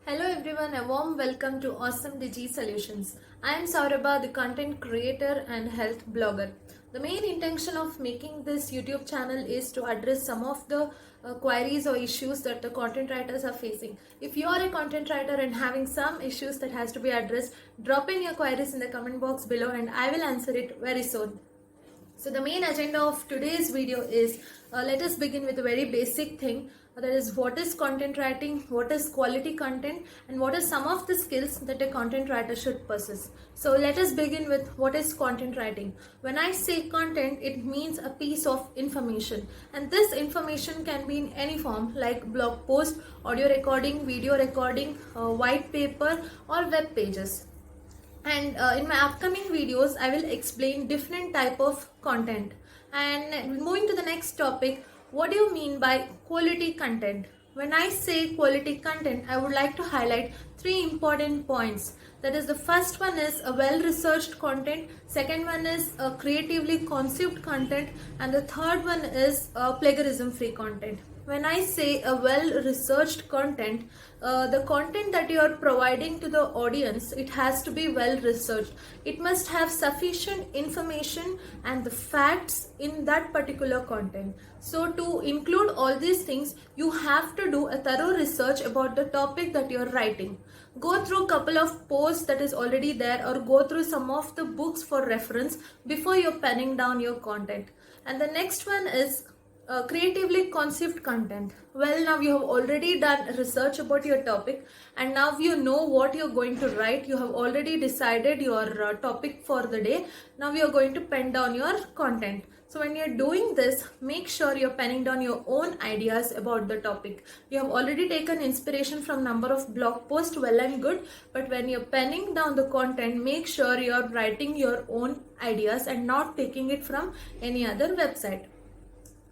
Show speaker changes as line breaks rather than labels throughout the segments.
Hello everyone, a warm welcome to Awesome Digi Solutions. I am Saurabha, the content creator and health blogger. The main intention of making this YouTube channel is to address some of the queries or issues that the content writers are facing. If you are a content writer and having some issues that has to be addressed, drop in your queries in the comment box below and I will answer it very soon. So the main agenda of today's video is let us begin with a very basic thing, that is what is content writing, what is quality content, and what are some of the skills that a content writer should possess. So let us begin with what is content writing. When I say content, it means a piece of information, and this information can be in any form like blog post, audio recording, video recording, white paper or web pages. And in my upcoming videos I will explain different type of content. And moving to the next topic, what do you mean by quality content? When I say quality content, I would like to highlight three important points. That is, the first one is a well-researched content, second one is a creatively conceived content, and the third one is plagiarism-free content. When I say a well-researched content, the content that you are providing to the audience, it has to be well-researched. It must have sufficient information and the facts in that particular content. So to include all these things, you have to do a thorough research about the topic that you are writing. Go through a couple of posts that is already there, or go through some of the books for reference before you're penning down your content. And the next one is creatively conceived content. Well, now you have already done research about your topic and now you know what you're going to write. You have already decided your topic for the day. Now you're going to pen down your content. So when you're doing this, make sure you're penning down your own ideas about the topic. You have already taken inspiration from number of blog posts, well and good, but when you're penning down the content, make sure you're writing your own ideas and not taking it from any other website.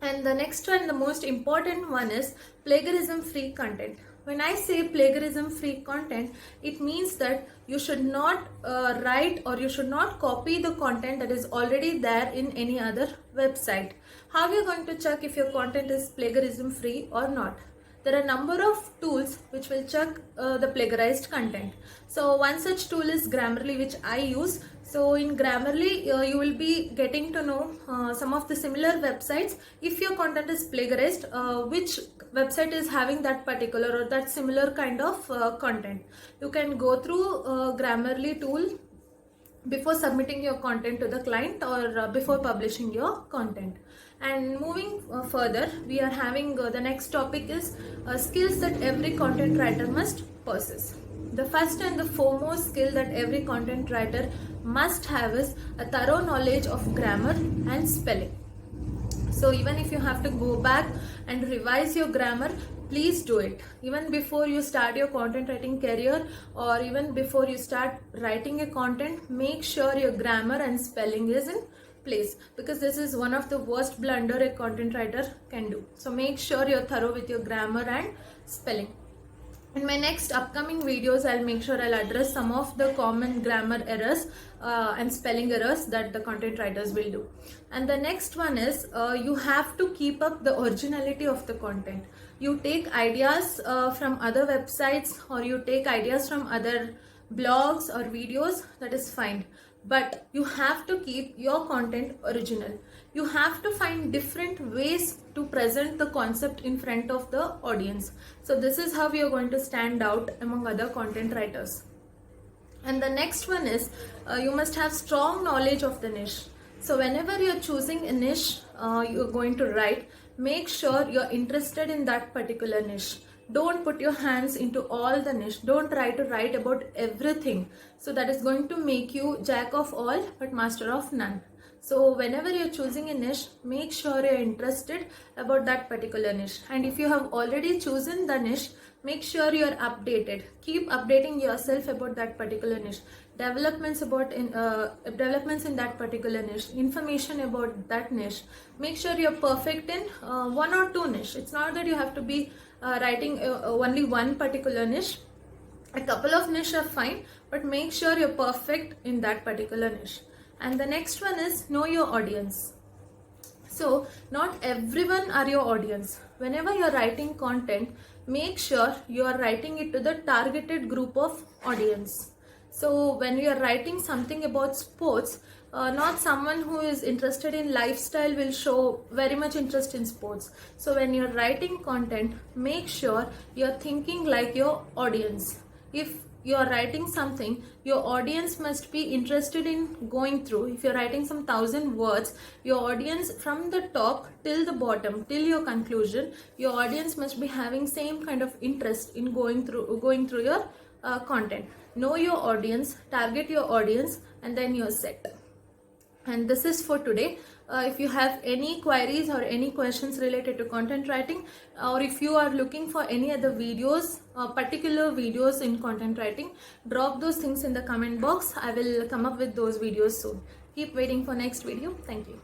And the next one, the most important one, is plagiarism-free content. When I say plagiarism-free content, it means that you should not write or you should not copy the content that is already there in any other website. How are you going to check if your content is plagiarism-free or not? There are a number of tools which will check the plagiarized content. So one such tool is Grammarly, which I use. So in Grammarly, you will be getting to know some of the similar websites. If your content is plagiarized, which website is having that particular or that similar kind of content. You can go through Grammarly tool before submitting your content to the client or before publishing your content. And moving further, we are having the next topic is skills that every content writer must possess. The first and the foremost skill that every content writer must have is a thorough knowledge of grammar and spelling. So even if you have to go back and revise your grammar, please do it. Even before you start your content writing career or even before you start writing a content, make sure your grammar and spelling is in place, because this is one of the worst blunder a content writer can do. So make sure you're thorough with your grammar and spelling. In my next upcoming videos, I'll make sure I'll address some of the common grammar errors and spelling errors that the content writers will do. And the next one is you have to keep up the originality of the content. You take ideas from other websites or you take ideas from other blogs or videos, that is fine. But you have to keep your content original. You have to find different ways to present the concept in front of the audience. So this is how we are going to stand out among other content writers. And the next one is you must have strong knowledge of the niche. So whenever you're choosing a niche you're going to write, make sure you're interested in that particular niche. Don't put your hands into all the niche. Don't try to write about everything. So that is going to make you jack of all but master of none. So whenever you're choosing a niche, make sure you're interested about that particular niche. And if you have already chosen the niche, make sure you're updated. Keep updating yourself about that particular niche. Developments in that particular niche, information about that niche. Make sure you're perfect in one or two niche. It's not that you have to be writing only one particular niche. A couple of niche are fine, but make sure you're perfect in that particular niche. And the next one is know your audience. So not everyone are your audience. Whenever you're writing content, make sure you are writing it to the targeted group of audience. So when we are writing something about sports, not someone who is interested in lifestyle will show very much interest in sports. So when you're writing content, make sure you're thinking like your audience. If you're writing something, your audience must be interested in going through. If you're writing some 1,000 words, your audience from the top till the bottom, till your conclusion, your audience must be having same kind of interest in going through your content. Know your audience, target your audience, and then you're set. And this is for today. If you have any queries or any questions related to content writing, or if you are looking for any other videos, particular videos in content writing, drop those things in the comment box. I will come up with those videos soon. Keep waiting for next video. Thank you.